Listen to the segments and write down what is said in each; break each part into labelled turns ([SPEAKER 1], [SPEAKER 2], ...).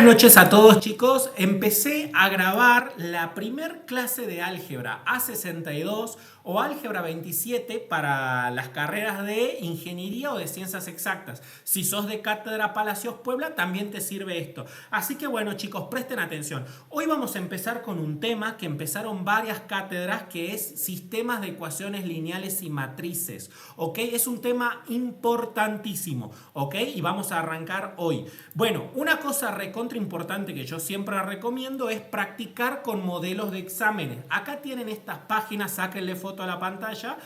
[SPEAKER 1] noches a todos, chicos. Empecé a grabar la primer clase de álgebra A62 o álgebra 27 para las carreras de ingeniería o de ciencias exactas. Si sos de Cátedra Palacios Puebla, también te sirve esto. Así que bueno, chicos, presten atención. Hoy vamos a empezar con un tema que empezaron varias cátedras, que es sistemas de ecuaciones lineales y matrices. ¿Ok? Es un tema importantísimo. ¿Ok? Y vamos a arrancar hoy. Bueno, una cosa recontra importante que yo siempre recomiendo es practicar con modelos de exámenes. Acá tienen estas páginas, sáquenle foto a la pantalla,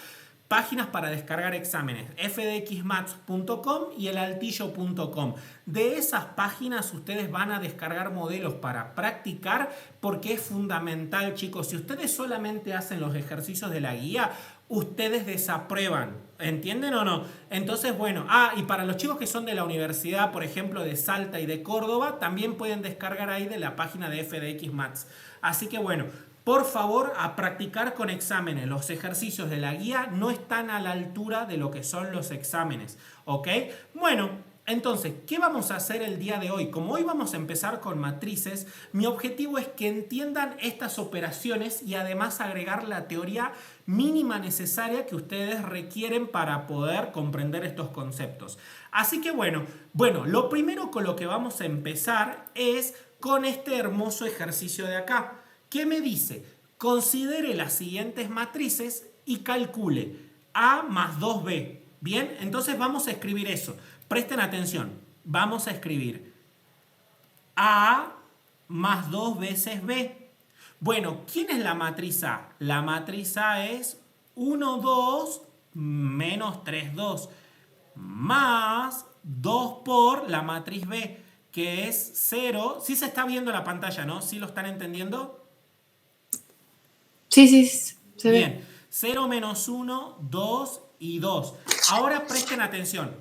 [SPEAKER 1] páginas para descargar exámenes, fdxmaths.com y elaltillo.com. De esas páginas ustedes van a descargar modelos para practicar, porque es fundamental, chicos. Si ustedes solamente hacen los ejercicios de la guía, ustedes desaprueban. ¿Entienden o no? Entonces, bueno, y para los chicos que son de la universidad, por ejemplo, de Salta y de Córdoba, también pueden descargar ahí de la página de FDX Maths. Así que bueno, por favor, a practicar con exámenes. Los ejercicios de la guía no están a la altura de lo que son los exámenes. ¿Ok? Bueno, entonces, ¿qué vamos a hacer el día de hoy? Como hoy vamos a empezar con matrices, mi objetivo es que entiendan estas operaciones y además agregar la teoría mínima necesaria que ustedes requieren para poder comprender estos conceptos. Así que bueno, lo primero con lo que vamos a empezar es con este hermoso ejercicio de acá. ¿Qué me dice? Considere las siguientes matrices y calcule A más 2B. Bien, entonces vamos a escribir eso. Presten atención. Vamos a escribir A más 2 veces B. Bueno, ¿quién es la matriz A? La matriz A es 1, 2 menos 3, 2 más 2 por la matriz B, que es 0. Sí se está viendo la pantalla, ¿no? ¿Sí lo están entendiendo?
[SPEAKER 2] Sí, se
[SPEAKER 1] Bien,
[SPEAKER 2] ve.
[SPEAKER 1] 0 menos 1, 2 y 2. Ahora presten atención.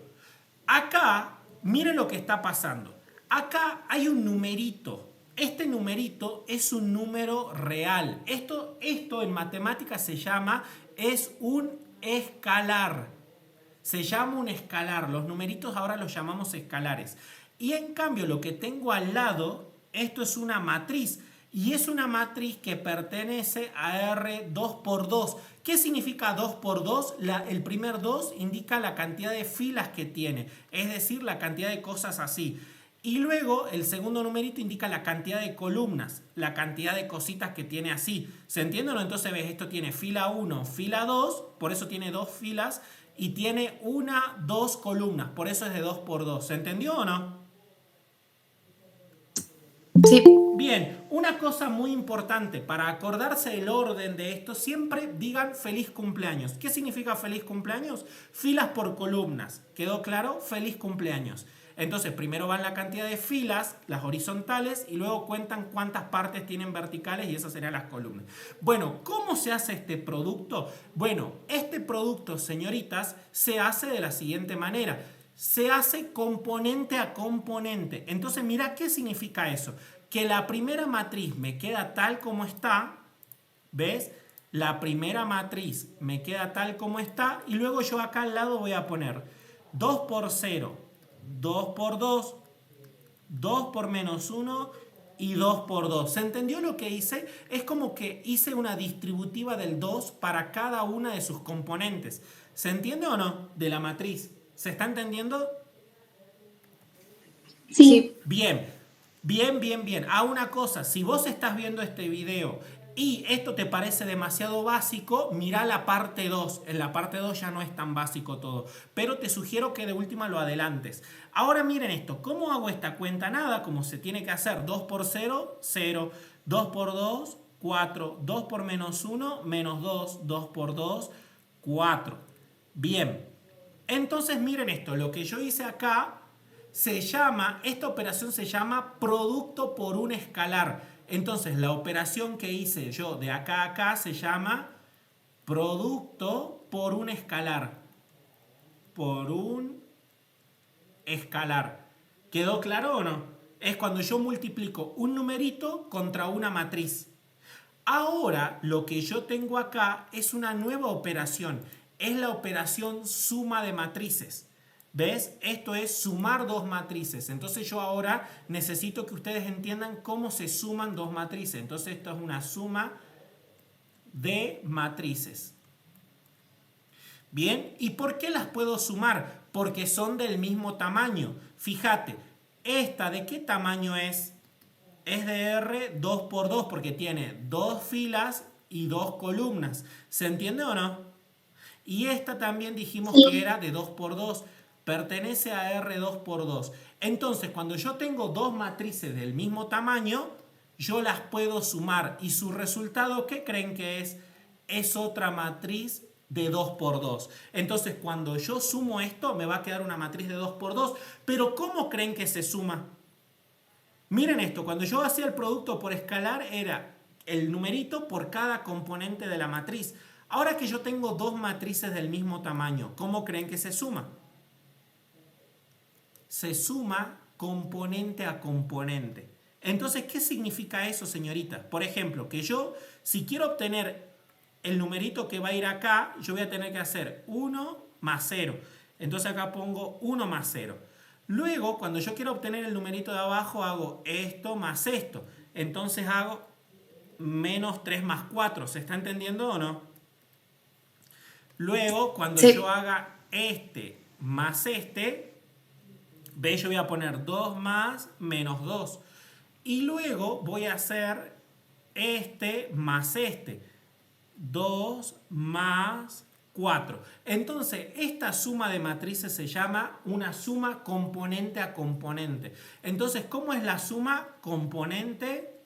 [SPEAKER 1] Acá, miren lo que está pasando. Acá hay un numerito. Este numerito es un número real. Esto en matemáticas es un escalar. Se llama un escalar. Los numeritos ahora los llamamos escalares. Y en cambio, lo que tengo al lado, esto es una matriz. Y es una matriz que pertenece a R 2 por 2. ¿Qué significa 2 por 2? El primer 2 indica la cantidad de filas que tiene, es decir, la cantidad de cosas así. Y luego el segundo numerito indica la cantidad de columnas, la cantidad de cositas que tiene así. ¿Se entiende o no? Entonces ves, esto tiene fila 1, fila 2, por eso tiene dos filas, y tiene dos columnas, por eso es de 2 por 2. ¿Se entendió o no?
[SPEAKER 2] Sí.
[SPEAKER 1] Bien, una cosa muy importante, para acordarse del orden de esto, siempre digan feliz cumpleaños. ¿Qué significa feliz cumpleaños? Filas por columnas. ¿Quedó claro? Feliz cumpleaños. Entonces, primero van la cantidad de filas, las horizontales, y luego cuentan cuántas partes tienen verticales, y esas serían las columnas. Bueno, ¿cómo se hace este producto? Bueno, este producto, señoritas, se hace de la siguiente manera. Se hace componente a componente. Entonces, mira, ¿qué significa eso? Que la primera matriz me queda tal como está, ¿ves? La primera matriz me queda tal como está, y luego yo acá al lado voy a poner 2 por 0, 2 por 2, 2 por menos 1 y 2 por 2. ¿Se entendió lo que hice? Es como que hice una distributiva del 2 para cada una de sus componentes. ¿Se entiende o no? De la matriz. ¿Se está entendiendo?
[SPEAKER 2] Sí.
[SPEAKER 1] Bien. Una cosa, si vos estás viendo este video y esto te parece demasiado básico, mira la parte 2. En la parte 2 ya no es tan básico todo, pero te sugiero que de última lo adelantes. Ahora miren esto, ¿cómo hago esta cuenta? Nada, como se tiene que hacer. 2 por 0, 0. 2 por 2, 4. 2 por menos 1, menos 2. 2 por 2, 4. Bien. Entonces miren esto, lo que yo hice acá esta operación se llama producto por un escalar. Entonces la operación que hice yo de acá a acá se llama producto por un escalar. Por un escalar. ¿Quedó claro o no? Es cuando yo multiplico un numerito contra una matriz. Ahora lo que yo tengo acá es una nueva operación. Es la operación suma de matrices. ¿Ves? Esto es sumar dos matrices. Entonces yo ahora necesito que ustedes entiendan cómo se suman dos matrices. Entonces esto es una suma de matrices. Bien, ¿y por qué las puedo sumar? Porque son del mismo tamaño. Fíjate, ¿esta de qué tamaño es? Es de R 2 por 2 porque tiene dos filas y dos columnas. ¿Se entiende o no? Y esta también dijimos que era de 2 por 2. Pertenece a R 2 por 2. Entonces, cuando yo tengo dos matrices del mismo tamaño, yo las puedo sumar. Y su resultado, ¿qué creen que es? Es otra matriz de 2 por 2. Entonces, cuando yo sumo esto, me va a quedar una matriz de 2 por 2. Pero, ¿cómo creen que se suma? Miren esto, cuando yo hacía el producto por escalar era el numerito por cada componente de la matriz. Ahora que yo tengo dos matrices del mismo tamaño, ¿cómo creen que se suma? Se suma componente a componente. Entonces, ¿qué significa eso, señorita? Por ejemplo, que yo, si quiero obtener el numerito que va a ir acá, yo voy a tener que hacer 1 más 0. Entonces acá pongo 1 más 0. Luego, cuando yo quiero obtener el numerito de abajo, hago esto más esto. Entonces hago menos 3 más 4. ¿Se está entendiendo o no? Luego, cuando
[SPEAKER 2] Sí.
[SPEAKER 1] yo haga este más este, ¿ves? Yo voy a poner 2 más menos 2. Y luego voy a hacer este más este. 2 más 4. Entonces, esta suma de matrices se llama una suma componente a componente. Entonces, ¿cómo es la suma componente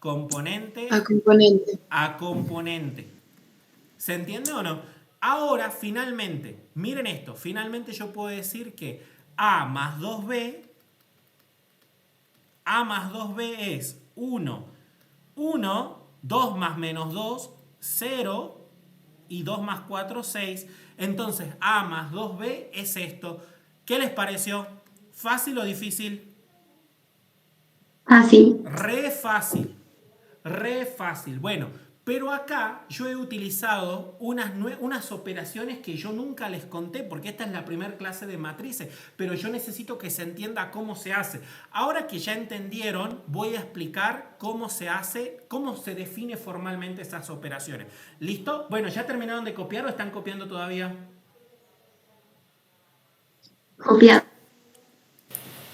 [SPEAKER 2] A componente.
[SPEAKER 1] a componente? ¿Se entiende o no? Ahora, finalmente, miren esto. Finalmente yo puedo decir que A más 2B es 1. 1, 2 más menos 2, 0. Y 2 más 4, 6. Entonces, A más 2B es esto. ¿Qué les pareció? ¿Fácil o difícil?
[SPEAKER 2] Así.
[SPEAKER 1] Re fácil. Re fácil. Bueno, pero acá yo he utilizado unas operaciones que yo nunca les conté, porque esta es la primera clase de matrices, pero yo necesito que se entienda cómo se hace. Ahora que ya entendieron, voy a explicar cómo se hace, cómo se define formalmente esas operaciones. ¿Listo? Bueno, ¿ya terminaron de copiar o están copiando todavía?
[SPEAKER 2] Copiado.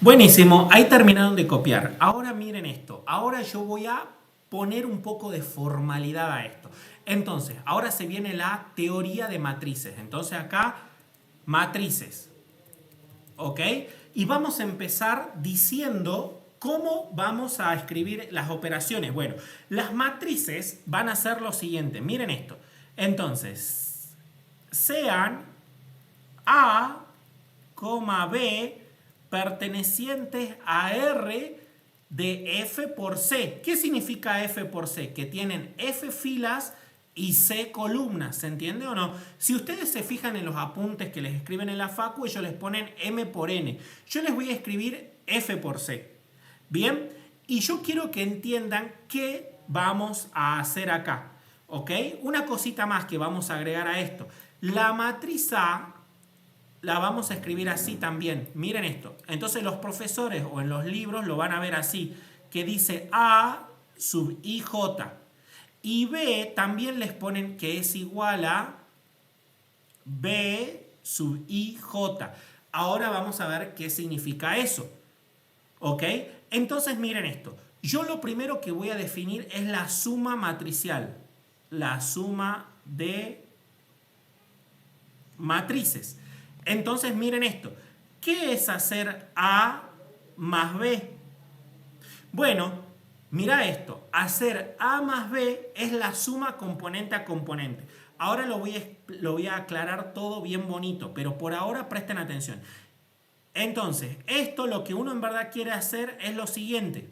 [SPEAKER 1] Buenísimo, ahí terminaron de copiar. Ahora miren esto. Ahora yo voy a poner un poco de formalidad a esto. Entonces, ahora se viene la teoría de matrices. Entonces acá, matrices. ¿Ok? Y vamos a empezar diciendo cómo vamos a escribir las operaciones. Bueno, las matrices van a ser lo siguiente. Miren esto. Entonces, sean A, B pertenecientes a R de F por C. ¿Qué significa F por C? Que tienen F filas y C columnas. ¿Se entiende o no? Si ustedes se fijan en los apuntes que les escriben en la facu, ellos les ponen M por N. Yo les voy a escribir F por C. ¿Bien? Y yo quiero que entiendan qué vamos a hacer acá. ¿Ok? Una cosita más que vamos a agregar a esto. La matriz A la vamos a escribir así también. Miren esto. Entonces los profesores o en los libros lo van a ver así, que dice A sub IJ. Y B también les ponen que es igual a B sub IJ. Ahora vamos a ver qué significa eso. ¿Ok? Entonces miren esto. Yo lo primero que voy a definir es la suma matricial. La suma de matrices. Entonces miren esto. ¿Qué es hacer A más B? Bueno, mira esto. Hacer A más B es la suma componente a componente. Ahora lo voy a aclarar todo bien bonito, pero por ahora presten atención. Entonces, esto lo que uno en verdad quiere hacer es lo siguiente.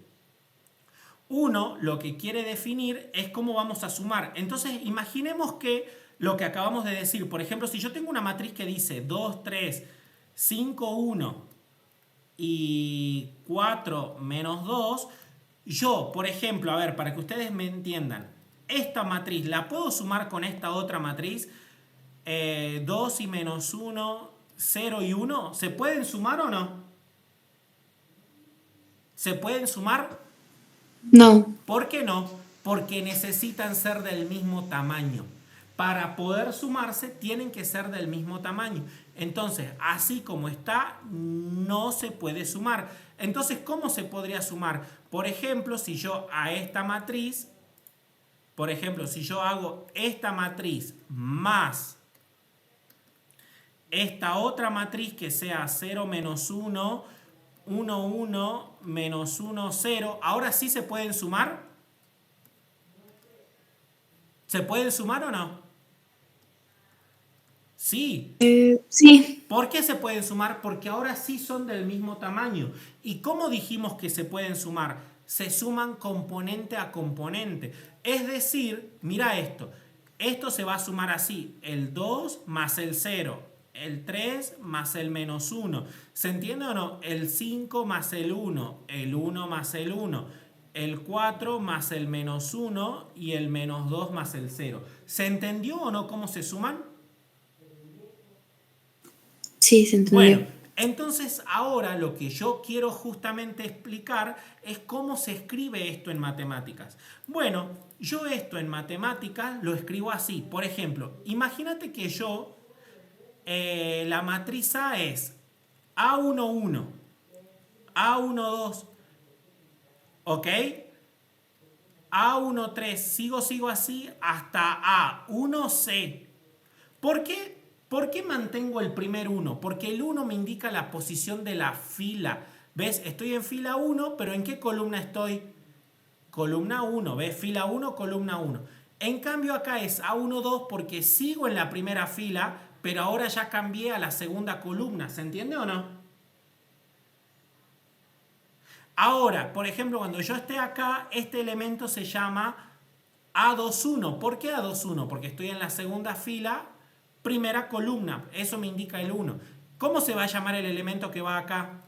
[SPEAKER 1] Uno lo que quiere definir es cómo vamos a sumar. Entonces, imaginemos que lo que acabamos de decir, por ejemplo, si yo tengo una matriz que dice 2, 3, 5, 1 y 4 menos 2, yo, por ejemplo, a ver, para que ustedes me entiendan, esta matriz la puedo sumar con esta otra matriz. 2 y menos 1, 0 y 1, ¿se pueden sumar o no? ¿Se pueden sumar?
[SPEAKER 2] No.
[SPEAKER 1] ¿Por qué no? Porque necesitan ser del mismo tamaño. Para poder sumarse tienen que ser del mismo tamaño. Entonces, así como está, no se puede sumar. Entonces, ¿cómo se podría sumar? Por ejemplo, si yo a esta matriz, por ejemplo, si yo hago esta matriz más esta otra matriz que sea 0 menos 1, 1, 1, menos 1, 0, ¿ahora sí se pueden sumar? ¿Se pueden sumar o no? Sí.
[SPEAKER 2] Sí.
[SPEAKER 1] ¿Por qué se pueden sumar? Porque ahora sí son del mismo tamaño. ¿Y cómo dijimos que se pueden sumar? Se suman componente a componente. Es decir, mira esto. Esto se va a sumar así. El 2 más el 0. El 3 más el menos 1. ¿Se entiende o no? El 5 más el 1. El 1 más el 1. El 4 más el menos 1. Y el menos 2 más el 0. ¿Se entendió o no cómo se suman?
[SPEAKER 2] Sí, se entendió.
[SPEAKER 1] Bueno, entonces ahora lo que yo quiero justamente explicar es cómo se escribe esto en matemáticas. Bueno, yo esto en matemáticas lo escribo así. Por ejemplo, imagínate que yo, la matriz A es A11, A12, ¿ok? A13, sigo así hasta A1C. ¿Por qué? ¿Por qué mantengo el primer 1? Porque el 1 me indica la posición de la fila. ¿Ves? Estoy en fila 1, pero ¿en qué columna estoy? Columna 1, ¿ves? Fila 1, columna 1. En cambio acá es A12 porque sigo en la primera fila, pero ahora ya cambié a la segunda columna. ¿Se entiende o no? Ahora, por ejemplo, cuando yo esté acá, este elemento se llama A21. ¿Por qué A21? Porque estoy en la segunda fila, primera columna. Eso me indica el 1. ¿Cómo se va a llamar el elemento que va acá?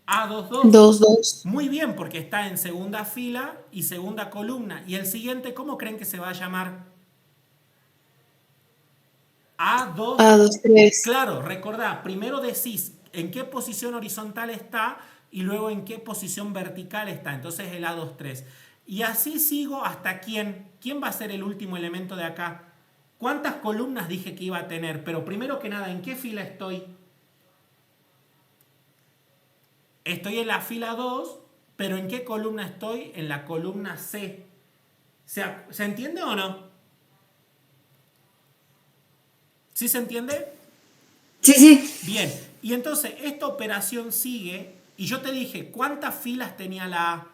[SPEAKER 1] A22.
[SPEAKER 2] 2, 2.
[SPEAKER 1] Muy bien, porque está en segunda fila y segunda columna. ¿Y el siguiente cómo creen que se va a llamar? A2.
[SPEAKER 2] A2, 3.
[SPEAKER 1] Claro, recordá, primero decís en qué posición horizontal está y luego en qué posición vertical está. Entonces el A23. Y así sigo hasta quién. ¿Quién va a ser el último elemento de acá? ¿Cuántas columnas dije que iba a tener? Pero primero que nada, ¿en qué fila estoy? Estoy en la fila 2, pero ¿en qué columna estoy? En la columna C. ¿Se entiende o no? ¿Sí se entiende?
[SPEAKER 2] Sí, sí.
[SPEAKER 1] Bien, y entonces esta operación sigue, y yo te dije, ¿cuántas filas tenía la A?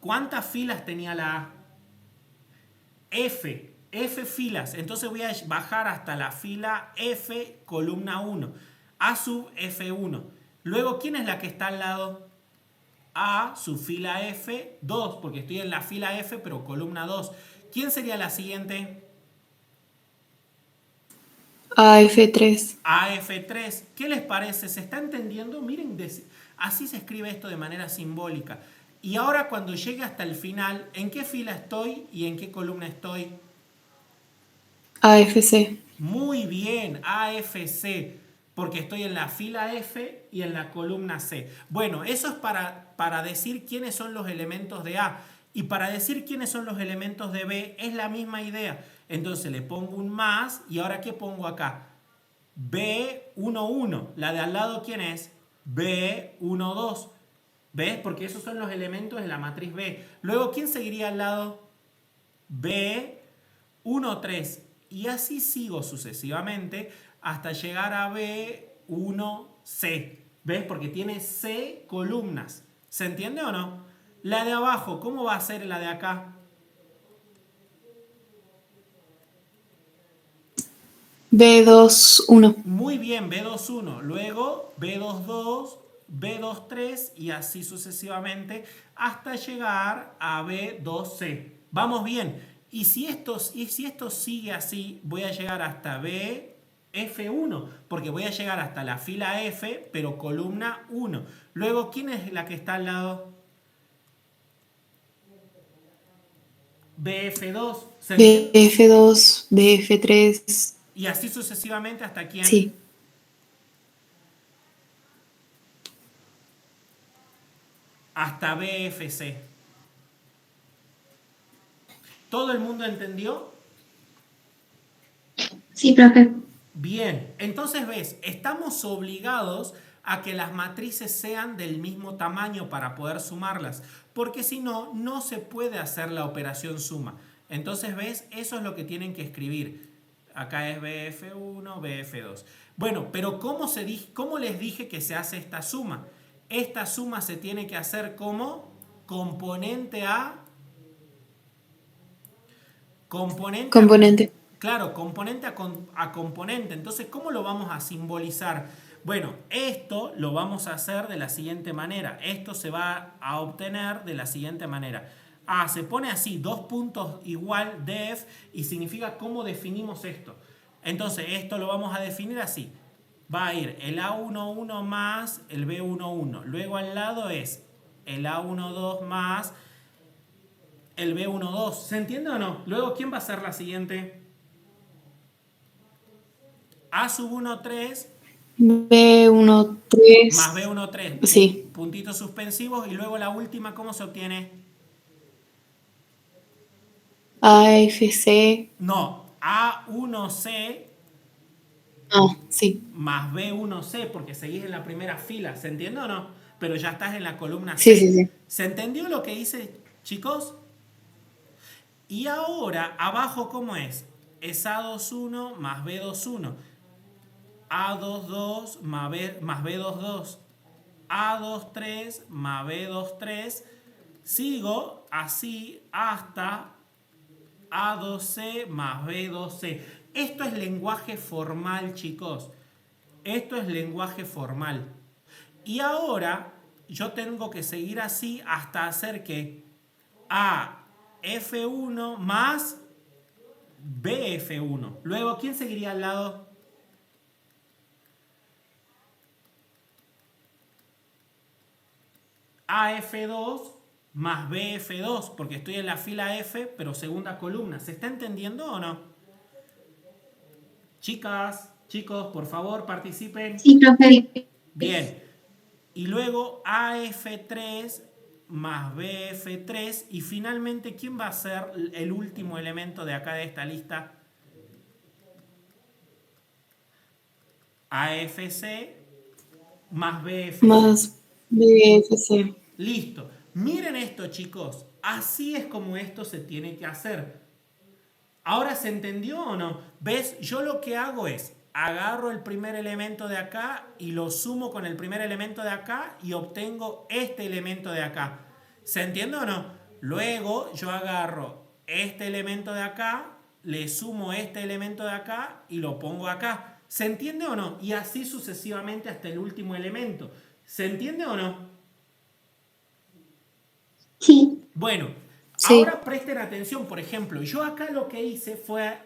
[SPEAKER 1] ¿Cuántas filas tenía la A? F filas. Entonces voy a bajar hasta la fila F, columna 1. A sub F1. Luego, ¿quién es la que está al lado? A sub fila F, 2, porque estoy en la fila F, pero columna 2. ¿Quién sería la siguiente?
[SPEAKER 2] AF3.
[SPEAKER 1] AF3. ¿Qué les parece? ¿Se está entendiendo? Miren, así se escribe esto de manera simbólica. Y ahora cuando llegue hasta el final, ¿en qué fila estoy y en qué columna estoy?
[SPEAKER 2] AFC.
[SPEAKER 1] Muy bien, AFC, porque estoy en la fila F y en la columna C. Bueno, eso es para decir quiénes son los elementos de A. Y para decir quiénes son los elementos de B es la misma idea. Entonces le pongo un más y ahora ¿qué pongo acá? B11. La de al lado, ¿quién es? B12. ¿Ves? Porque esos son los elementos de la matriz B. Luego, ¿quién seguiría al lado? B13. Y así sigo sucesivamente hasta llegar a B1C. ¿Ves? Porque tiene C columnas. ¿Se entiende o no? La de abajo, ¿cómo va a ser la de acá?
[SPEAKER 2] B21.
[SPEAKER 1] Muy bien, B21. Luego B22, B23 y así sucesivamente hasta llegar a B2C. Vamos bien. Y si esto sigue así, voy a llegar hasta BF1, porque voy a llegar hasta la fila F, pero columna 1. Luego, ¿quién es la que está al lado? BF2, ¿se entiende?
[SPEAKER 2] BF2, BF3.
[SPEAKER 1] Y así sucesivamente hasta quién.
[SPEAKER 2] Sí.
[SPEAKER 1] Hasta BFC. ¿Todo el mundo entendió?
[SPEAKER 2] Sí, profe.
[SPEAKER 1] Bien, entonces ves, estamos obligados a que las matrices sean del mismo tamaño para poder sumarlas, porque si no, no se puede hacer la operación suma. Entonces ves, eso es lo que tienen que escribir. Acá es BF1, BF2. Bueno, pero ¿cómo les dije que se hace esta suma? Esta suma se tiene que hacer como componente a
[SPEAKER 2] Componente.
[SPEAKER 1] claro, componente a componente. Entonces, ¿cómo lo vamos a simbolizar? Bueno, esto lo vamos a hacer de la siguiente manera. Esto se va a obtener de la siguiente manera. Se pone así, dos puntos igual def y significa cómo definimos esto. Entonces, esto lo vamos a definir así. Va a ir el A11 más el B11. Luego al lado es el A12 más el B12. ¿Se entiende o no? Luego, ¿quién va a ser la siguiente? A sub 13 más
[SPEAKER 2] B13.
[SPEAKER 1] B13.
[SPEAKER 2] Sí.
[SPEAKER 1] Puntitos suspensivos. Y luego la última, ¿cómo se obtiene?
[SPEAKER 2] AFC.
[SPEAKER 1] No, A1C
[SPEAKER 2] Ah, sí.
[SPEAKER 1] más B1C, porque seguís en la primera fila. ¿Se entiende o no? Pero ya estás en la columna
[SPEAKER 2] Sí,
[SPEAKER 1] C.
[SPEAKER 2] sí, sí.
[SPEAKER 1] ¿Se entendió lo que hice, chicos? Y ahora, abajo, ¿cómo es? Es A21 más B21. A22 más B22. A23 más B23. Sigo así hasta A2C más B2C. Esto es lenguaje formal, chicos. Esto es lenguaje formal. Y ahora yo tengo que seguir así hasta hacer que A F1 más BF1. Luego, ¿quién seguiría al lado? AF2 más BF2, porque estoy en la fila F, pero segunda columna. ¿Se está entendiendo o no? Chicas, chicos, por favor, participen.
[SPEAKER 2] Sí, profe.
[SPEAKER 1] Bien. Y luego AF3 más BF3. Y finalmente, ¿quién va a ser el último elemento de acá de esta lista? AFC más BFC.
[SPEAKER 2] Más BFC.
[SPEAKER 1] Listo. Miren esto, chicos. Así es como esto se tiene que hacer. ¿Ahora se entendió o no? ¿Ves? Yo lo que hago es agarro el primer elemento de acá y lo sumo con el primer elemento de acá y obtengo este elemento de acá. ¿Se entiende o no? Luego yo agarro este elemento de acá, le sumo este elemento de acá y lo pongo acá. ¿Se entiende o no? Y así sucesivamente hasta el último elemento. ¿Se entiende o no?
[SPEAKER 2] Sí.
[SPEAKER 1] Bueno,
[SPEAKER 2] Sí.
[SPEAKER 1] ahora presten atención, por ejemplo, yo acá lo que hice fue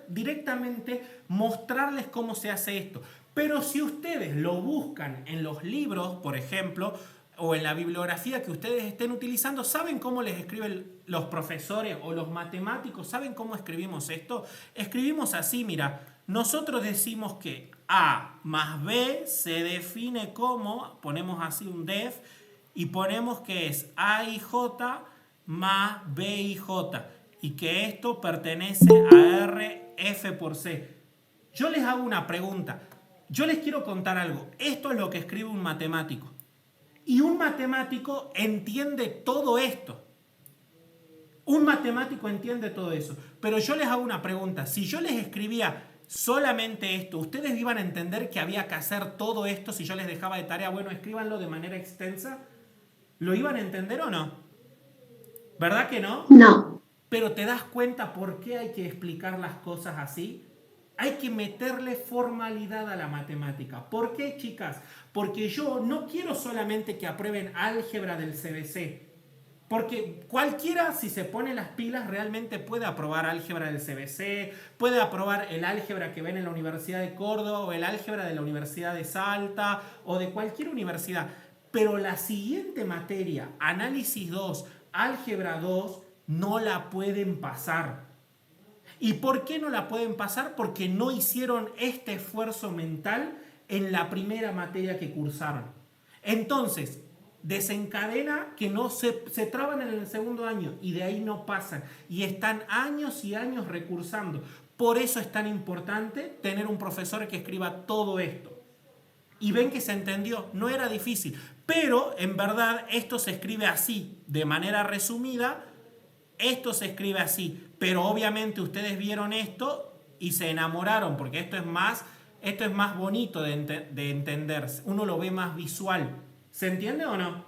[SPEAKER 1] directamente mostrarles cómo se hace esto. Pero si ustedes lo buscan en los libros, por ejemplo, o en la bibliografía que ustedes estén utilizando, ¿saben cómo les escriben los profesores o los matemáticos? ¿Saben cómo escribimos esto? Escribimos así, mira, nosotros decimos que A más B se define como, ponemos así un def, y ponemos que es A y J más B y J y que esto pertenece a R F por C. Yo les hago una pregunta. Yo les quiero contar algo. Esto es lo que escribe un matemático. Y un matemático entiende todo esto. Un matemático entiende todo eso. Pero yo les hago una pregunta. Si yo les escribía solamente esto, ¿ustedes iban a entender que había que hacer todo esto si yo les dejaba de tarea? Bueno, escríbanlo de manera extensa. ¿Lo iban a entender o no? ¿Verdad que no?
[SPEAKER 2] No.
[SPEAKER 1] Pero te das cuenta por qué hay que explicar las cosas así. Hay que meterle formalidad a la matemática. ¿Por qué, chicas? Porque yo no quiero solamente que aprueben álgebra del CBC. Porque cualquiera, si se pone las pilas, realmente puede aprobar álgebra del CBC, puede aprobar el álgebra que ven en la Universidad de Córdoba o el álgebra de la Universidad de Salta o de cualquier universidad. Pero la siguiente materia, análisis 2, álgebra 2, no la pueden pasar. ¿Y por qué no la pueden pasar? Porque no hicieron este esfuerzo mental en la primera materia que cursaron. Entonces, desencadena que no se traban en el segundo año y de ahí no pasan. Y están años y años recursando. Por eso es tan importante tener un profesor que escriba todo esto. Y ven que se entendió, no era difícil. Pero en verdad esto se escribe así, de manera resumida. Esto se escribe así, pero obviamente ustedes vieron esto y se enamoraron, porque esto es más bonito de entender. Uno lo ve más visual. ¿Se entiende o no?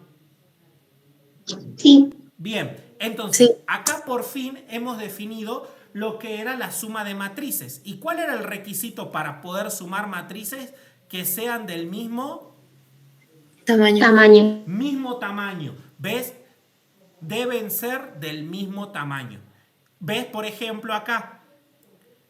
[SPEAKER 2] Sí.
[SPEAKER 1] Bien, entonces,
[SPEAKER 2] Sí.
[SPEAKER 1] acá por fin hemos definido lo que era la suma de matrices. ¿Y cuál era el requisito para poder sumar matrices que sean del mismo
[SPEAKER 2] Tamaño.
[SPEAKER 1] tamaño? ¿Ves? Deben ser del mismo tamaño. ¿Ves? Por ejemplo, acá,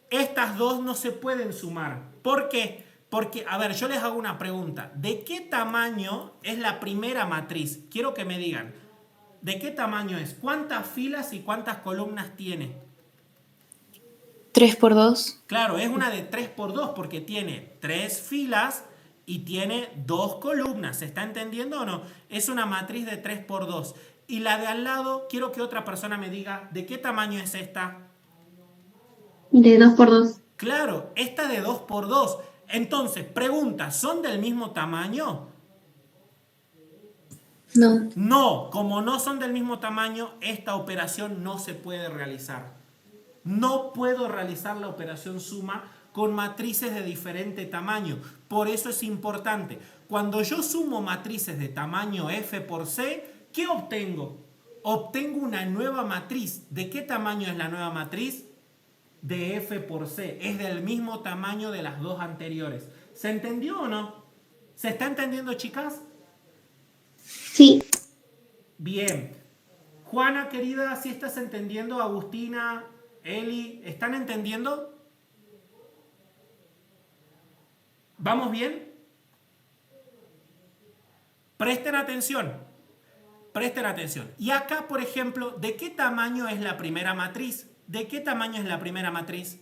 [SPEAKER 1] estas dos no se pueden sumar. ¿Por qué? Porque, a ver, yo les hago una pregunta. ¿De qué tamaño es la primera matriz? Quiero que me digan. ¿De qué tamaño es? ¿Cuántas filas y cuántas columnas tiene?
[SPEAKER 2] 3 por 2.
[SPEAKER 1] Claro, es una de 3 por 2 porque tiene 3 filas y tiene 2 columnas. ¿Se está entendiendo o no? Es una matriz de 3 por 2. Y la de al lado, quiero que otra persona me diga, ¿de qué tamaño es esta?
[SPEAKER 2] De 2 por 2.
[SPEAKER 1] Claro, esta de 2 por 2. Entonces, pregunta, ¿son del mismo tamaño?
[SPEAKER 2] No.
[SPEAKER 1] No, como no son del mismo tamaño, esta operación no se puede realizar. No puedo realizar la operación suma con matrices de diferente tamaño. Por eso es importante. Cuando yo sumo matrices de tamaño F por C, ¿qué obtengo? Obtengo una nueva matriz. ¿De qué tamaño es la nueva matriz? De F por C. Es del mismo tamaño de las dos anteriores. ¿Se entendió o no? ¿Se está entendiendo, chicas?
[SPEAKER 2] Sí.
[SPEAKER 1] Bien. Juana, querida, ¿sí estás entendiendo? Agustina, Eli, ¿están entendiendo? ¿Vamos bien? Presten atención. Presten atención. Y acá, por ejemplo, ¿de qué tamaño es la primera matriz? ¿De qué tamaño es la primera matriz?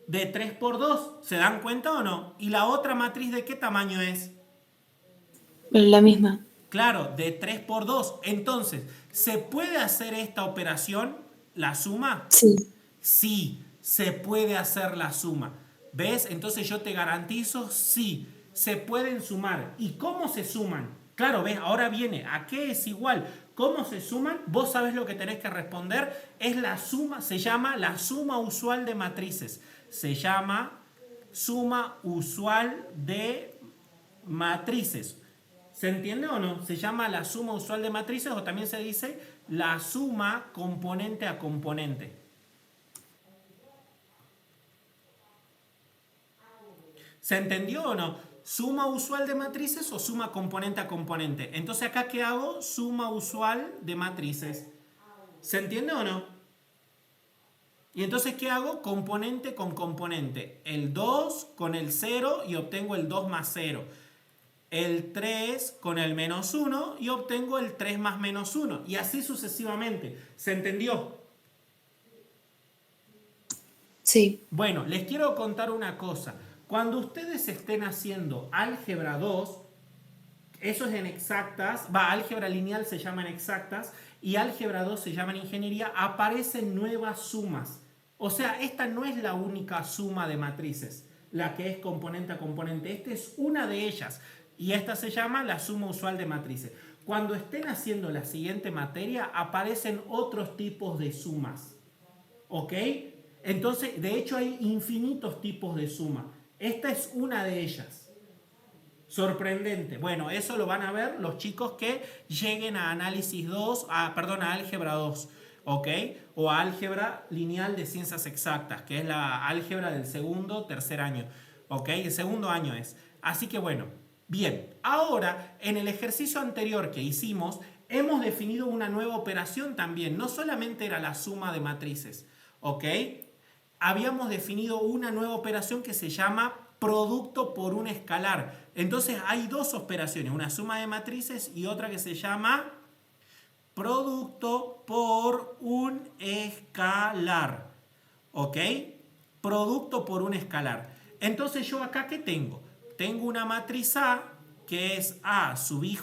[SPEAKER 1] De 3 por 2. ¿Se dan cuenta o no? ¿Y la otra matriz de qué tamaño es?
[SPEAKER 2] La misma.
[SPEAKER 1] Claro, de 3 por 2. Entonces, ¿se puede hacer esta operación, la suma?
[SPEAKER 2] Sí.
[SPEAKER 1] Sí, se puede hacer la suma. ¿Ves? Entonces yo te garantizo, sí, se pueden sumar. ¿Y cómo se suman? Claro, ¿ves? Ahora viene, ¿a qué es igual? ¿Cómo se suman? Vos sabés lo que tenés que responder. Es la suma, se llama la suma usual de matrices. Se llama suma usual de matrices. ¿Se entiende o no? Se llama la suma usual de matrices o también se dice la suma componente a componente. ¿Se entendió o no? ¿Suma usual de matrices o suma componente a componente? Entonces acá, ¿qué hago? Suma usual de matrices. ¿Se entiende o no? Y entonces, ¿qué hago? Componente con componente. El 2 con el 0 y obtengo el 2 más 0. El 3 con el menos 1 y obtengo el 3 más menos 1. Y así sucesivamente. ¿Se entendió?
[SPEAKER 2] Sí.
[SPEAKER 1] Bueno, les quiero contar una cosa. Cuando ustedes estén haciendo álgebra 2, eso es en exactas, álgebra lineal se llama en exactas y álgebra 2 se llama en ingeniería, aparecen nuevas sumas. O sea, esta no es la única suma de matrices, la que es componente a componente. Esta es una de ellas y esta se llama la suma usual de matrices. Cuando estén haciendo la siguiente materia, aparecen otros tipos de sumas. ¿Ok? Entonces, de hecho, hay infinitos tipos de suma. Esta es una de ellas. Sorprendente. Bueno, eso lo van a ver los chicos que lleguen a análisis 2, a álgebra 2, ¿ok? O a álgebra lineal de ciencias exactas, que es la álgebra del segundo, tercer año, ¿ok? El segundo año es. Así que bueno, bien. Ahora, en el ejercicio anterior que hicimos, hemos definido una nueva operación también. No solamente era la suma de matrices, ¿ok? Habíamos definido una nueva operación que se llama producto por un escalar. Entonces hay dos operaciones, una suma de matrices y otra que se llama producto por un escalar. ¿Ok? Producto por un escalar. Entonces yo acá, ¿qué tengo? Tengo una matriz A, que es A sub IJ,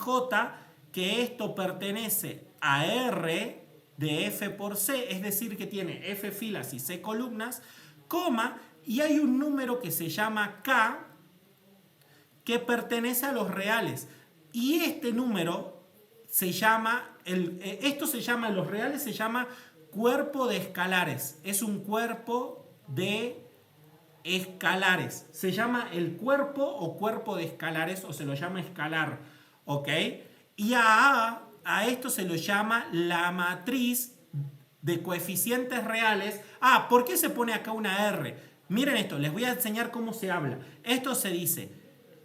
[SPEAKER 1] que esto pertenece a R de F por C, es decir, que tiene F filas y C columnas, coma, y hay un número que se llama K, que pertenece a los reales. Y este número se llama, esto se llama, los reales se llama cuerpo de escalares. Es un cuerpo de escalares. Se llama el cuerpo o cuerpo de escalares o se lo llama escalar. ¿Ok? Y a esto se lo llama la matriz de coeficientes reales. ¿Por qué se pone acá una R? Miren esto, les voy a enseñar cómo se habla. Esto se dice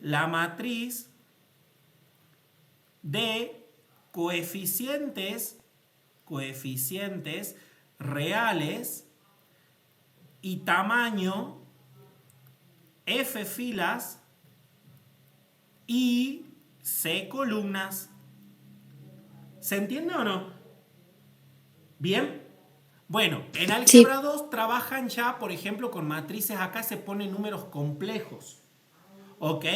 [SPEAKER 1] la matriz de coeficientes reales y tamaño F filas y C columnas. ¿Se entiende o no? ¿Bien? Bueno, en álgebra 2 trabajan ya, por ejemplo, con matrices. Acá se ponen números complejos. ¿Ok?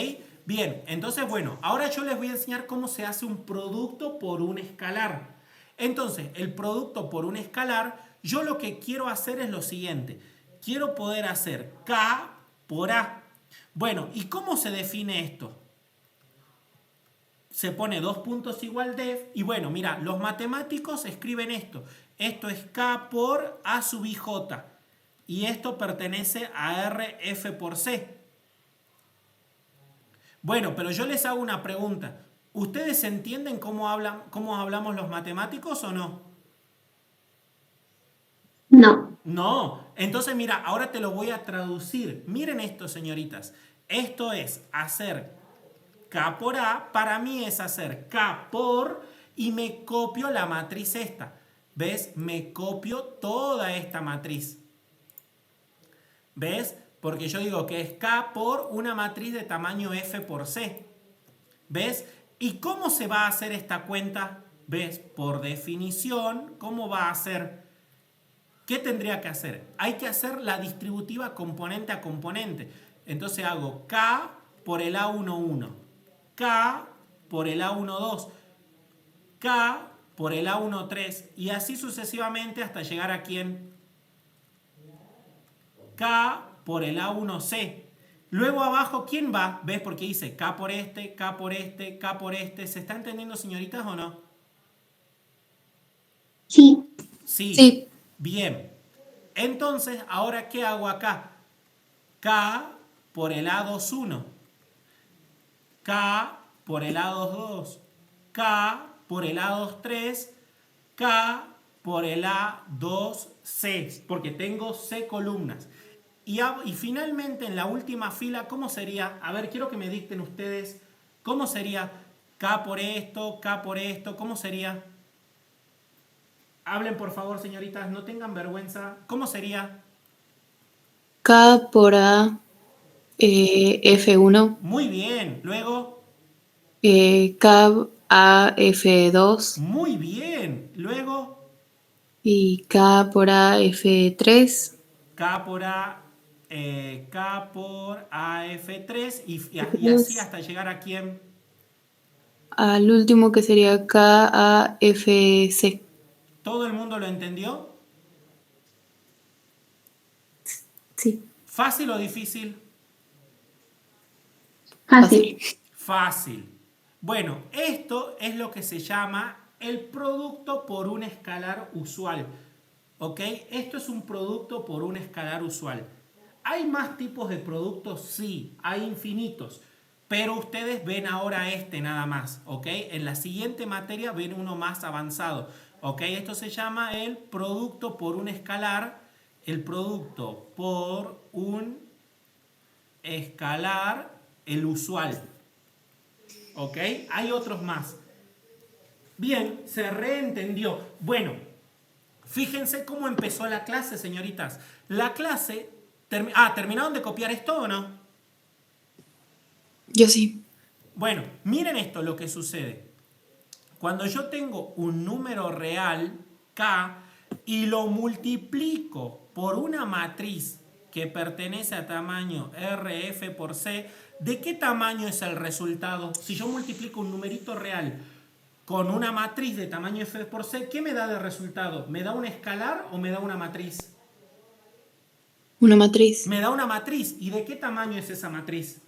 [SPEAKER 1] Bien, entonces, bueno, ahora yo les voy a enseñar cómo se hace un producto por un escalar. Entonces, el producto por un escalar, yo lo que quiero hacer es lo siguiente. Quiero poder hacer K por A. Bueno, ¿y cómo se define esto? Se pone dos puntos igual def. Y bueno, mira, los matemáticos escriben esto. Esto es K por A sub IJ. Y esto pertenece a R F por C. Bueno, pero yo les hago una pregunta. ¿Ustedes entienden cómo hablamos los matemáticos o no?
[SPEAKER 2] No.
[SPEAKER 1] No. Entonces, mira, ahora te lo voy a traducir. Miren esto, señoritas. Esto es hacer K por A. Para mí es hacer K por y me copio la matriz esta. ¿Ves? Me copio toda esta matriz. ¿Ves? Porque yo digo que es K por una matriz de tamaño F por C. ¿Ves? ¿Y cómo se va a hacer esta cuenta? ¿Ves? Por definición, ¿cómo va a hacer? ¿Qué tendría que hacer? Hay que hacer la distributiva componente a componente. Entonces hago K por el A11, K por el A12, K por el A13 y así sucesivamente hasta llegar a ¿quién? K por el A1C. Luego abajo, ¿quién va? ¿Ves? Porque dice K por este, K por este, K por este. ¿Se está entendiendo, señoritas, o no?
[SPEAKER 2] Sí.
[SPEAKER 1] Sí. Bien. Entonces, ¿ahora qué hago acá? K por el A21. K por el A22. K por el A23. K por el A2C. Porque tengo C columnas. Y finalmente en la última fila, ¿cómo sería? A ver, quiero que me dicten ustedes. ¿Cómo sería K por esto, K por esto? ¿Cómo sería? Hablen, por favor, señoritas, no tengan vergüenza. ¿Cómo sería?
[SPEAKER 2] K por A, F1.
[SPEAKER 1] Muy bien. Luego.
[SPEAKER 2] K A F2.
[SPEAKER 1] Muy bien. Luego.
[SPEAKER 2] Y K por A F3.
[SPEAKER 1] K por A. K por AF3 y así hasta llegar a quién.
[SPEAKER 2] Al último que sería K A F C.
[SPEAKER 1] ¿Todo el mundo lo entendió?
[SPEAKER 2] Sí.
[SPEAKER 1] ¿Fácil o difícil?
[SPEAKER 2] Fácil.
[SPEAKER 1] Fácil. Bueno, esto es lo que se llama el producto por un escalar usual. ¿Ok? Esto es un producto por un escalar usual. ¿Hay más tipos de productos? Sí, hay infinitos. Pero ustedes ven ahora este nada más. ¿Ok? En la siguiente materia ven uno más avanzado. ¿Ok? Esto se llama el producto por un escalar. El producto por un escalar, el usual. ¿Ok? Hay otros más. Bien, se reentendió. Bueno, fíjense cómo empezó la clase, señoritas. La clase... ¿Terminaron de copiar esto o no?
[SPEAKER 2] Yo sí.
[SPEAKER 1] Bueno, miren esto lo que sucede. Cuando yo tengo un número real, K, y lo multiplico por una matriz que pertenece a tamaño RF por C, ¿de qué tamaño es el resultado? Si yo multiplico un numerito real con una matriz de tamaño F por C, ¿qué me da de resultado? ¿Me da un escalar o me da una matriz?
[SPEAKER 2] Una matriz
[SPEAKER 1] Me da una matriz. ¿Y de qué tamaño es esa matriz?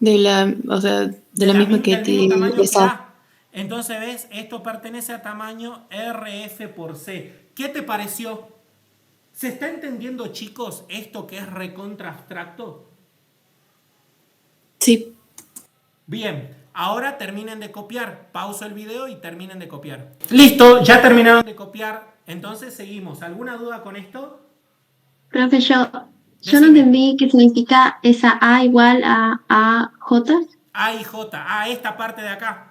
[SPEAKER 2] de la, o sea, de la misma que
[SPEAKER 1] Del mismo tamaño que
[SPEAKER 2] esa.
[SPEAKER 1] A. Entonces, ¿ves? Esto pertenece a tamaño RF por C. ¿Qué te pareció? ¿Se está entendiendo, chicos, esto que es recontra abstracto?
[SPEAKER 2] Sí.
[SPEAKER 1] Bien, ahora terminen de copiar. Pauso el video y terminen de copiar. Listo, ya terminaron de copiar. Entonces seguimos. ¿Alguna duda con esto?
[SPEAKER 3] Profe, yo no
[SPEAKER 1] Decime.
[SPEAKER 3] entendí qué significa esa A igual a J.
[SPEAKER 1] A y J. A, esta parte de acá.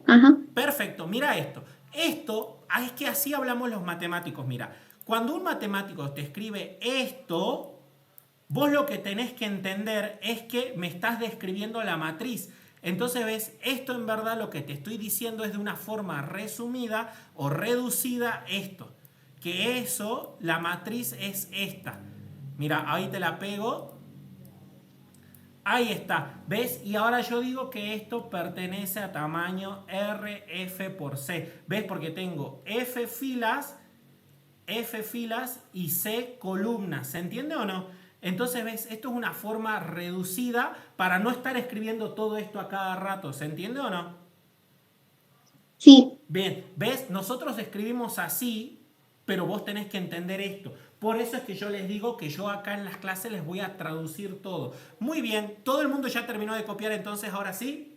[SPEAKER 3] Ajá.
[SPEAKER 1] Perfecto, mira esto. Esto es que así hablamos los matemáticos. Mira, cuando un matemático te escribe esto, vos lo que tenés que entender es que me estás describiendo la matriz. Entonces, ves, esto en verdad lo que te estoy diciendo es de una forma resumida o reducida esto. Que eso, la matriz es esta. Mira, ahí te la pego. Ahí está, ¿ves? Y ahora yo digo que esto pertenece a tamaño RF por C. ¿Ves? Porque tengo F filas y C columnas. ¿Se entiende o no? Entonces, ¿ves? Esto es una forma reducida para no estar escribiendo todo esto a cada rato. ¿Se entiende o no?
[SPEAKER 3] Sí.
[SPEAKER 1] Bien, ¿ves? Nosotros escribimos así, pero vos tenés que entender esto. Por eso es que yo les digo que yo acá en las clases les voy a traducir todo. Muy bien, ¿todo el mundo ya terminó de copiar entonces ahora sí?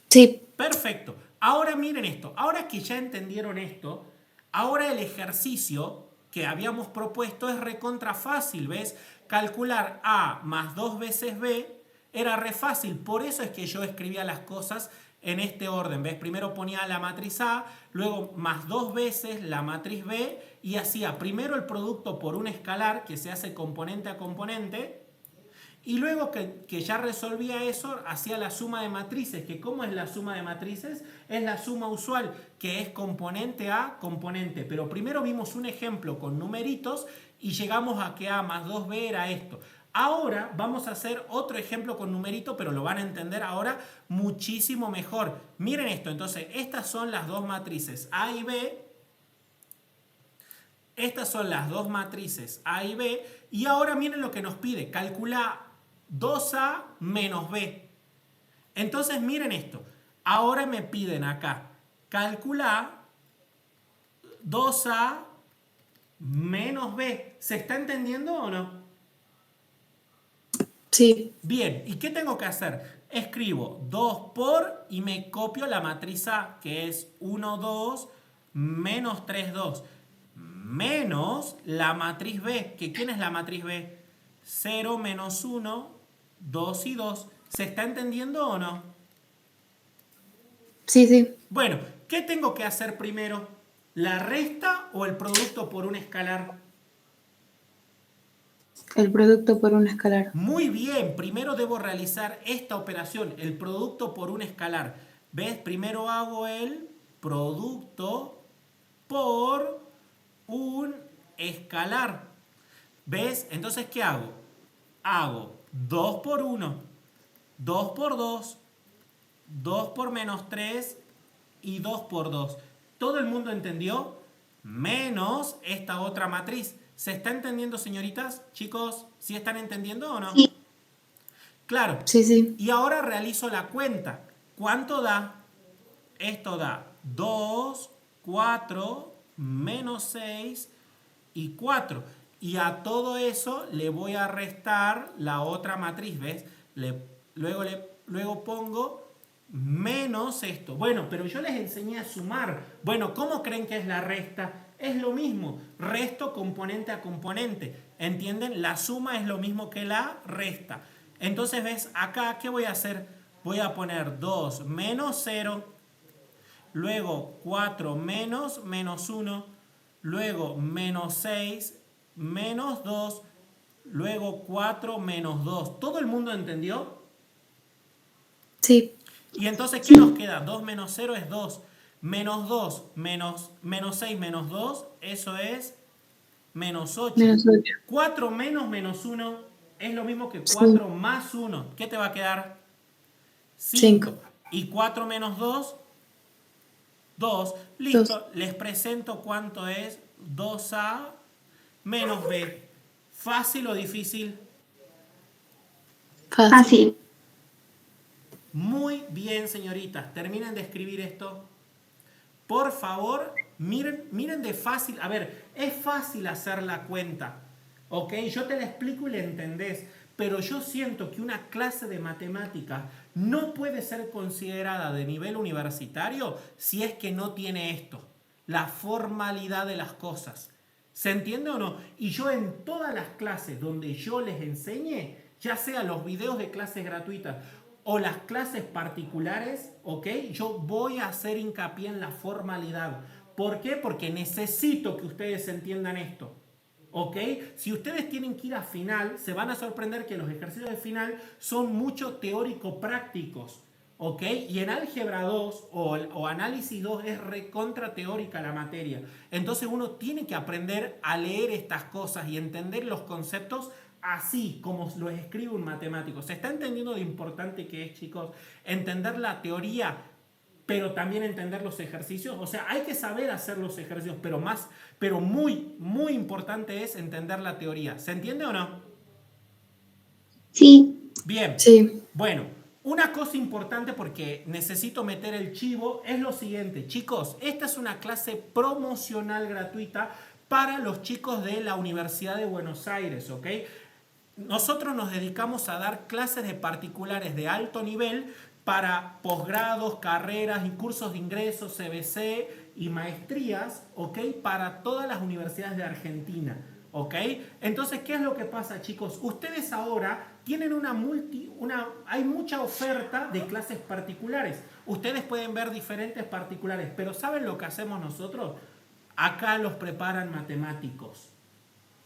[SPEAKER 2] Sí.
[SPEAKER 1] Perfecto. Ahora miren esto. Ahora que ya entendieron esto, ahora el ejercicio que habíamos propuesto es recontra fácil, ¿ves? Calcular A más 2 veces B era re fácil. Por eso es que yo escribía las cosas en este orden, ¿ves? Primero ponía la matriz A, luego más 2 veces la matriz B y hacía primero el producto por un escalar que se hace componente a componente. Y luego que ya resolvía eso, hacía la suma de matrices, que ¿cómo es la suma de matrices? Es la suma usual, que es componente a componente. Pero primero vimos un ejemplo con numeritos y llegamos a que A más 2B era esto. Ahora vamos a hacer otro ejemplo con numerito, pero lo van a entender ahora muchísimo mejor. Miren esto, entonces estas son las dos matrices A y B. Estas son las dos matrices A y B. Y ahora miren lo que nos pide. Calcula 2A menos B. Entonces miren esto. Ahora me piden acá. Calcula 2A menos B. ¿Se está entendiendo o no?
[SPEAKER 2] Sí.
[SPEAKER 1] Bien, ¿y qué tengo que hacer? Escribo 2 por y me copio la matriz A, que es 1, 2, menos 3, 2. Menos la matriz B, que ¿quién es la matriz B? 0, menos 1, 2 y 2. ¿Se está entendiendo o no?
[SPEAKER 2] Sí, sí.
[SPEAKER 1] Bueno, ¿qué tengo que hacer primero? ¿La resta o el producto por un escalar?
[SPEAKER 2] El producto por un escalar.
[SPEAKER 1] Muy bien, primero debo realizar esta operación, el producto por un escalar. ¿Ves? Primero hago el producto por un escalar. ¿Ves? Entonces, ¿qué hago? Hago 2 por 1, 2 por 2, 2 por menos 3 y 2 por 2. ¿Todo el mundo entendió? Menos esta otra matriz. ¿Se está entendiendo, señoritas? Chicos, ¿sí están entendiendo o no?
[SPEAKER 3] Sí.
[SPEAKER 1] Claro.
[SPEAKER 2] Sí, sí.
[SPEAKER 1] Y ahora realizo la cuenta. ¿Cuánto da? Esto da 2, 4, menos 6 y 4. Y a todo eso le voy a restar la otra matriz, ¿ves? Luego pongo menos esto. Bueno, pero yo les enseñé a sumar. Bueno, ¿cómo creen que es la resta? Es lo mismo. Resto componente a componente. ¿Entienden? La suma es lo mismo que la resta. Entonces, ¿ves? Acá, ¿qué voy a hacer? Voy a poner 2 menos 0. Luego 4 menos 1. Luego menos 6 menos 2. luego 4 menos 2. ¿Todo el mundo entendió?
[SPEAKER 2] Sí.
[SPEAKER 1] Y entonces, ¿qué nos queda? 2 menos 0 es 2. Menos 2 menos 6 menos 2, eso es menos 8.
[SPEAKER 2] -8.
[SPEAKER 1] 4 menos menos 1 es lo mismo que
[SPEAKER 2] Sí.
[SPEAKER 1] 4 más 1. ¿Qué te va a quedar? 5.
[SPEAKER 2] 5.
[SPEAKER 1] Y 4 menos 2, 2.
[SPEAKER 2] 2.
[SPEAKER 1] Listo, les presento cuánto es 2a menos b. ¿Fácil o difícil?
[SPEAKER 2] Fácil.
[SPEAKER 3] Fácil.
[SPEAKER 1] Muy bien, señoritas. Terminen de escribir esto. Por favor, miren de fácil. A ver, es fácil hacer la cuenta. ¿Ok? Yo te la explico y la entendés. Pero yo siento que una clase de matemáticas no puede ser considerada de nivel universitario si es que no tiene esto. La formalidad de las cosas. ¿Se entiende o no? Y yo en todas las clases donde yo les enseñe, ya sea los videos de clases gratuitas o las clases particulares, ¿ok? Yo voy a hacer hincapié en la formalidad. ¿Por qué? Porque necesito que ustedes entiendan esto. ¿Ok? Si ustedes tienen que ir a final, se van a sorprender que los ejercicios de final son mucho teórico-prácticos. ¿Ok? Y en álgebra 2 o análisis 2 es recontra teórica la materia. Entonces uno tiene que aprender a leer estas cosas y entender los conceptos así como los escribe un matemático. ¿Se está entendiendo lo importante que es, chicos? Entender la teoría, pero también entender los ejercicios. O sea, hay que saber hacer los ejercicios, pero muy importante es entender la teoría. ¿Se entiende o no?
[SPEAKER 3] Sí.
[SPEAKER 1] Bien.
[SPEAKER 2] Sí.
[SPEAKER 1] Bueno, una cosa importante porque necesito meter el chivo es lo siguiente. Chicos, esta es una clase promocional gratuita para los chicos de la Universidad de Buenos Aires, ¿ok? Nosotros nos dedicamos a dar clases de particulares de alto nivel para posgrados, carreras y cursos de ingreso, CBC y maestrías, ¿ok? Para todas las universidades de Argentina, ¿ok? Entonces, ¿qué es lo que pasa, chicos? Ustedes ahora tienen hay mucha oferta de clases particulares. Ustedes pueden ver diferentes particulares, pero ¿saben lo que hacemos nosotros? Acá los preparan matemáticos.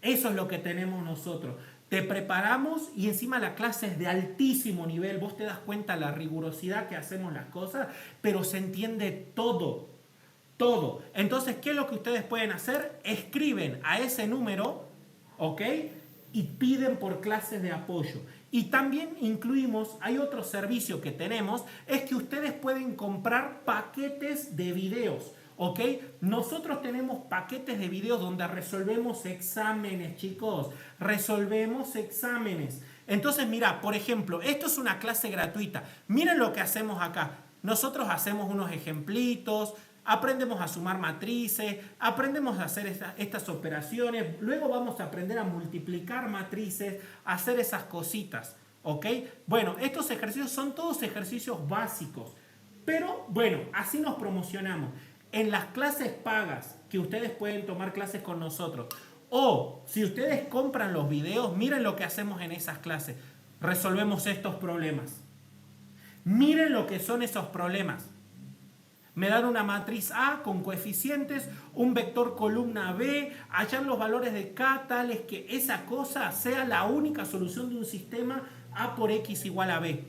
[SPEAKER 1] Eso es lo que tenemos nosotros. Te preparamos y encima la clase es de altísimo nivel. Vos te das cuenta la rigurosidad que hacemos las cosas, pero se entiende todo. Todo. Entonces, ¿qué es lo que ustedes pueden hacer? Escriben a ese número, ¿ok? Y piden por clases de apoyo. Y también incluimos, hay otro servicio que tenemos, es que ustedes pueden comprar paquetes de videos. ¿Ok? Nosotros tenemos paquetes de videos donde resolvemos exámenes, chicos. Resolvemos exámenes. Entonces, mira, por ejemplo, esto es una clase gratuita. Miren lo que hacemos acá. Nosotros hacemos unos ejemplitos, aprendemos a sumar matrices, aprendemos a hacer estas operaciones, luego vamos a aprender a multiplicar matrices, a hacer esas cositas. ¿Ok? Bueno, estos ejercicios son todos ejercicios básicos. Pero, bueno, así nos promocionamos. En las clases pagas, que ustedes pueden tomar clases con nosotros, o si ustedes compran los videos, miren lo que hacemos en esas clases. Resolvemos estos problemas. Miren lo que son esos problemas. Me dan una matriz A con coeficientes, un vector columna B, hallar los valores de K tales que esa cosa sea la única solución de un sistema A por X igual a B.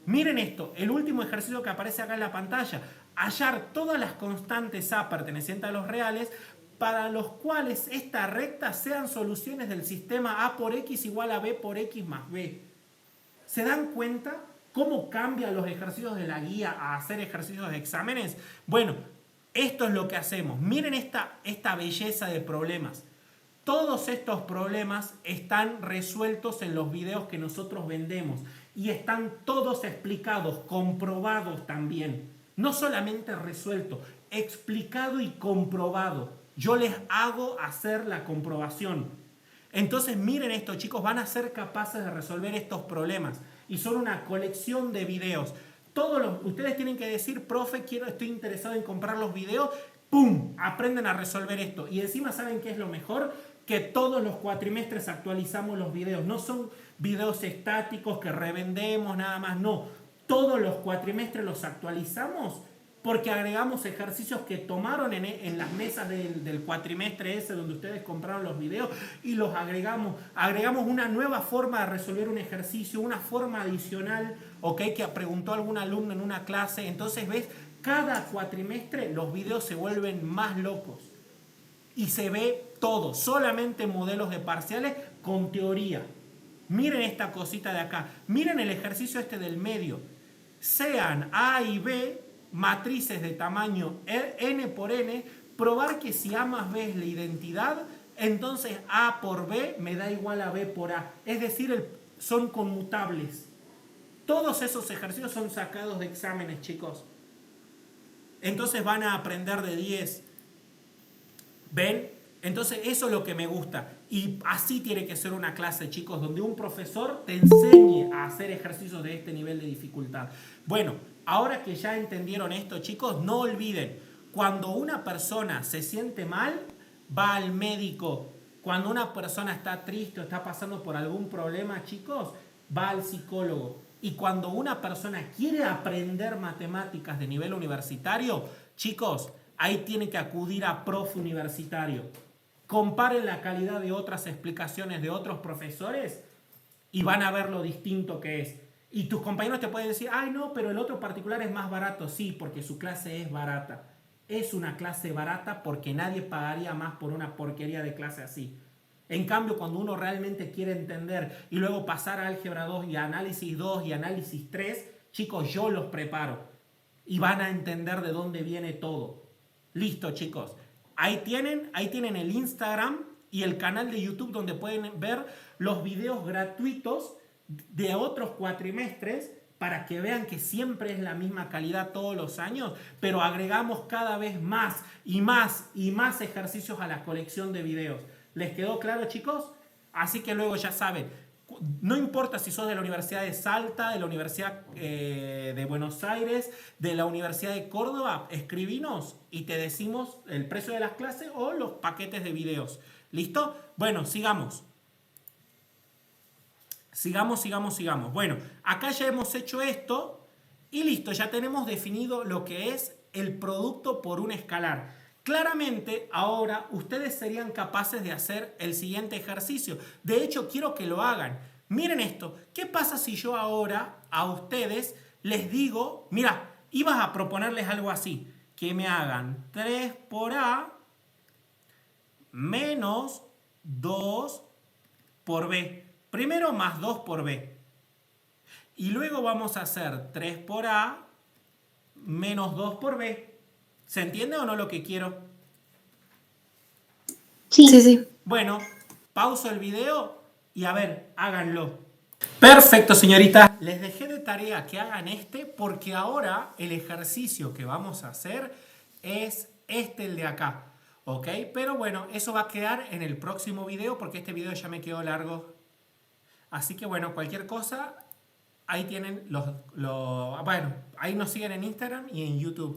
[SPEAKER 1] Miren esto, el último ejercicio que aparece acá en la pantalla. Hallar todas las constantes A pertenecientes a los reales para los cuales esta recta sean soluciones del sistema A por X igual a B por X más B. ¿Se dan cuenta cómo cambian los ejercicios de la guía a hacer ejercicios de exámenes? Bueno, esto es lo que hacemos. Miren esta belleza de problemas. Todos estos problemas están resueltos en los videos que nosotros vendemos y están todos explicados, comprobados también. No solamente resuelto, explicado y comprobado. Yo les hago hacer la comprobación. Entonces miren esto, chicos, van a ser capaces de resolver estos problemas. Y son una colección de videos. Ustedes tienen que decir, profe, estoy interesado en comprar los videos. ¡Pum! Aprenden a resolver esto. Y encima, ¿saben qué es lo mejor? Que todos los cuatrimestres actualizamos los videos. No son videos estáticos que revendemos nada más, no. Todos los cuatrimestres los actualizamos porque agregamos ejercicios que tomaron en las mesas del cuatrimestre ese donde ustedes compraron los videos y los agregamos. Agregamos una nueva forma de resolver un ejercicio, una forma adicional, ¿ok? Que preguntó algún alumno en una clase. Entonces, ¿ves? Cada cuatrimestre los videos se vuelven más locos y se ve todo, solamente modelos de parciales con teoría. Miren esta cosita de acá, miren el ejercicio este del medio. Sean A y B matrices de tamaño n por n, probar que si A más B es la identidad, entonces A por B me da igual a B por A. Es decir, son conmutables. Todos esos ejercicios son sacados de exámenes, chicos. Entonces van a aprender de 10. ¿Ven? Entonces eso es lo que me gusta. Y así tiene que ser una clase, chicos, donde un profesor te enseñe a hacer ejercicios de este nivel de dificultad. Bueno, ahora que ya entendieron esto, chicos, no olviden, cuando una persona se siente mal, va al médico. Cuando una persona está triste o está pasando por algún problema, chicos, va al psicólogo. Y cuando una persona quiere aprender matemáticas de nivel universitario, chicos, ahí tiene que acudir a profe universitario. Comparen la calidad de otras explicaciones de otros profesores y van a ver lo distinto que es. Y tus compañeros te pueden decir, ay no, pero el otro particular es más barato. Sí, porque su clase es barata. Es una clase barata porque nadie pagaría más por una porquería de clase así. En cambio, cuando uno realmente quiere entender y luego pasar a álgebra 2 y a análisis 2 y análisis 3, chicos, yo los preparo y van a entender de dónde viene todo. Listo, chicos. Ahí tienen el Instagram y el canal de YouTube donde pueden ver los videos gratuitos de otros cuatrimestres para que vean que siempre es la misma calidad todos los años, pero agregamos cada vez más y más y más ejercicios a la colección de videos. ¿Les quedó claro, chicos? Así que luego ya saben, no importa si sos de la Universidad de Salta, de la Universidad de Buenos Aires, de la Universidad de Córdoba, escribinos y te decimos el precio de las clases o los paquetes de videos. ¿Listo? Bueno, sigamos. Sigamos. Bueno, acá ya hemos hecho esto y listo, ya tenemos definido lo que es el producto por un escalar. Claramente, ahora ustedes serían capaces de hacer el siguiente ejercicio. De hecho, quiero que lo hagan. Miren esto. ¿Qué pasa si yo ahora a ustedes les digo, mira, ibas a proponerles algo así, que me hagan 3 por A menos 2 por B. Primero más 2 por B. Y luego vamos a hacer 3 por A menos 2 por B. ¿Se entiende o no lo que quiero?
[SPEAKER 2] Sí.
[SPEAKER 1] Bueno, pauso el video y a ver, háganlo. Perfecto, señoritas. Les dejé de tarea que hagan porque ahora el ejercicio que vamos a hacer es el de acá. ¿Ok? Pero bueno, eso va a quedar en el próximo video porque este video ya me quedó largo. Así que bueno, cualquier cosa, ahí tienen bueno, ahí nos siguen en Instagram y en YouTube.